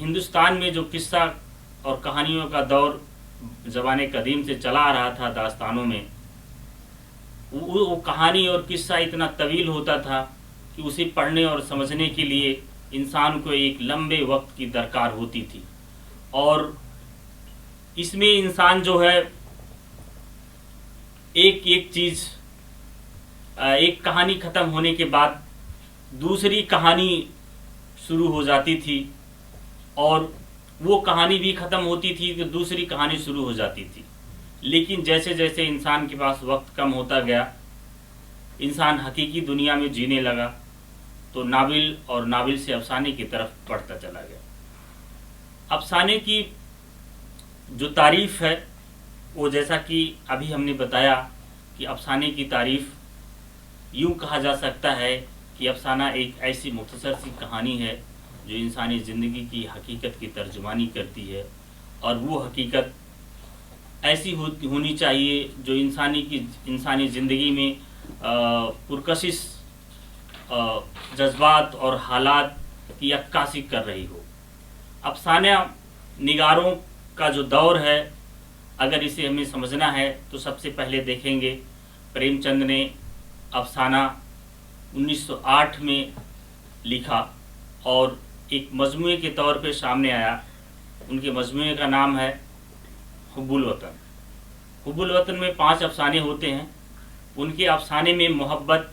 ہندوستان میں جو قصہ اور کہانیوں کا دور زمانے قدیم سے چلا آ رہا تھا داستانوں میں، وہ کہانی اور قصہ اتنا طویل ہوتا تھا کہ اسے پڑھنے اور سمجھنے کے لیے انسان کو ایک لمبے وقت کی درکار ہوتی تھی، اور اس میں انسان جو ہے ایک چیز، ایک کہانی ختم ہونے کے بعد دوسری کہانی شروع ہو جاتی تھی، اور وہ کہانی بھی ختم ہوتی تھی تو دوسری کہانی شروع ہو جاتی تھی۔ لیکن جیسے جیسے انسان کے پاس وقت کم ہوتا گیا، انسان حقیقی دنیا میں جینے لگا، تو ناول اور ناول سے افسانے کی طرف بڑھتا چلا گیا۔ افسانے کی جو تعریف ہے وہ جیسا کہ ابھی ہم نے بتایا کہ افسانے کی تعریف یوں کہا جا سکتا ہے کہ افسانہ ایک ایسی مختصر سی کہانی ہے جو انسانی زندگی کی حقیقت کی ترجمانی کرتی ہے، اور وہ حقیقت ایسی ہونی چاہیے جو انسانی زندگی میں پرکشش جذبات اور حالات کی عکاسی کر رہی ہو۔ افسانہ نگاروں کا جو دور ہے، اگر اسے ہمیں سمجھنا ہے تو سب سے پہلے دیکھیں گے پریم چند نے افسانہ 1908 میں لکھا اور ایک مجموعے کے طور پہ سامنے آیا۔ ان کے مجموعے کا نام ہے حب الوطن۔ حب الوطن میں 5 افسانے ہوتے ہیں۔ ان کے افسانے میں محبت،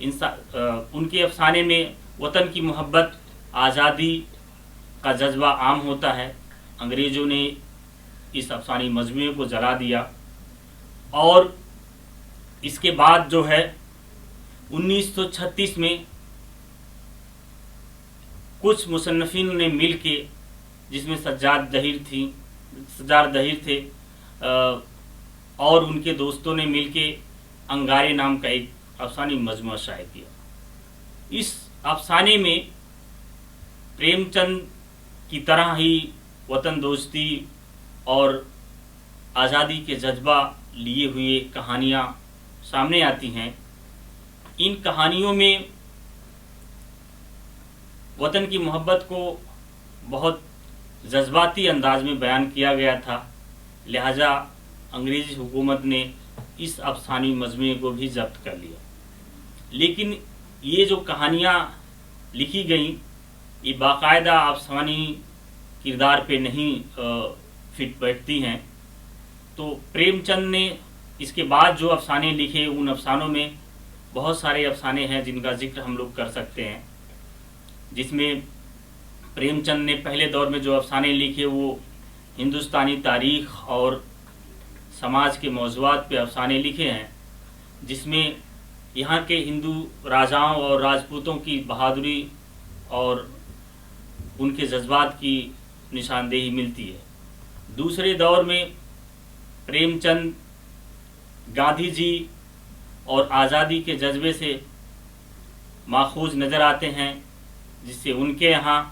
ان کے افسانے میں وطن کی محبت، آزادی کا جذبہ عام ہوتا ہے۔ انگریزوں نے اس افسانوی مجموعے کو جلا دیا، اور اس کے بعد جو ہے 1936 میں کچھ مصنفین نے مل کے، جس میں سجاد دہیر تھے اور ان کے دوستوں نے مل کے انگارے نام کا ایک افسانوی مجموعہ شائع کیا۔ اس افسانے میں پریم چند کی طرح ہی وطن دوستی اور آزادی کے جذبہ لیے ہوئے کہانیاں سامنے آتی ہیں۔ ان کہانیوں میں وطن کی محبت کو بہت جذباتی انداز میں بیان کیا گیا تھا، لہذا انگریزی حکومت نے اس افسانوی مجموعے کو بھی ضبط کر لیا۔ لیکن یہ جو کہانیاں لکھی گئیں یہ باقاعدہ افسانوی کردار پہ نہیں فٹ بیٹھتی ہیں۔ تو پریم چند نے اس کے بعد جو افسانے لکھے، ان افسانوں میں بہت سارے افسانے ہیں جن کا ذکر ہم لوگ کر سکتے ہیں، جس میں پریم چند نے پہلے دور میں جو افسانے لکھے وہ ہندوستانی تاریخ اور سماج کے موضوعات پہ افسانے لکھے ہیں، جس میں یہاں کے ہندو راجاؤں اور راجپوتوں کی بہادری اور ان کے جذبات کی نشاندہی ملتی ہے۔ دوسرے دور میں پریم چند گاندھی جی اور آزادی کے جذبے سے ماخوذ نظر آتے ہیں، جس سے ان کے یہاں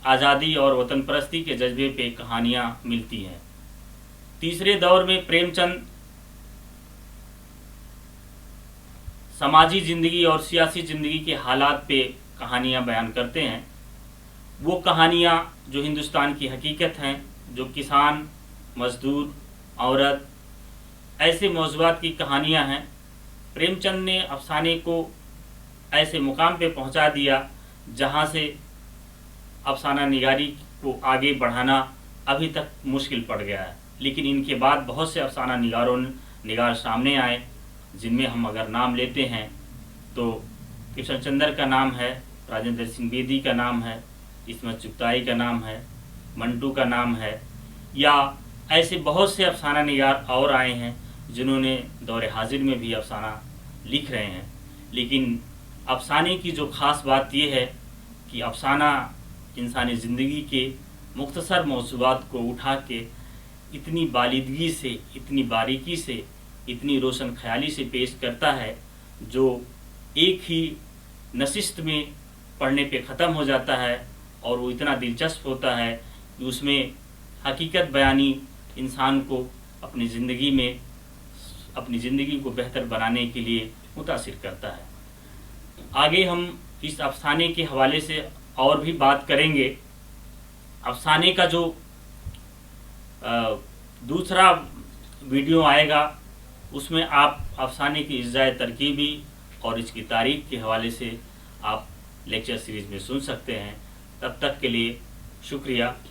آزادی اور وطن پرستی کے جذبے پہ کہانیاں ملتی ہیں۔ تیسرے دور میں پریم چند سماجی زندگی اور سیاسی زندگی کے حالات پہ کہانیاں بیان کرتے ہیں۔ وہ کہانیاں جو ہندوستان کی حقیقت ہیں، جو کسان، مزدور، عورت، ایسے موضوعات کی کہانیاں ہیں۔ پریم چند نے افسانے کو ایسے مقام پہ پہنچا دیا جہاں سے افسانہ نگاری کو آگے بڑھانا ابھی تک مشکل پڑ گیا ہے۔ لیکن ان کے بعد بہت سے افسانہ نگار سامنے آئے، جن میں ہم اگر نام لیتے ہیں تو کرشن چندر کا نام ہے، راجندر سنگھ بیدی کا نام ہے، عصمت چغتائی کا نام ہے، منٹو کا نام ہے، یا ایسے بہت سے افسانہ نگار اور آئے ہیں جنہوں نے دور حاضر میں بھی افسانہ لکھ رہے ہیں۔ لیکن افسانے کی جو خاص بات یہ ہے کہ افسانہ انسانی زندگی کے مختصر موضوعات کو اٹھا کے اتنی بالیدگی سے، اتنی باریکی سے، اتنی روشن خیالی سے پیش کرتا ہے جو ایک ہی نشست میں پڑھنے پہ ختم ہو جاتا ہے، اور وہ اتنا دلچسپ ہوتا ہے کہ اس میں حقیقت بیانی انسان کو اپنی زندگی کو بہتر بنانے کے لیے متاثر کرتا ہے۔ آگے ہم اس افسانے کے حوالے سے اور بھی بات کریں گے۔ افسانے کا جو دوسرا ویڈیو آئے گا اس میں آپ افسانے کی اجزائے ترکیبی اور اس کی تاریخ کے حوالے سے آپ لیکچر سیریز میں سن سکتے ہیں۔ تب تک کے لیے شکریہ۔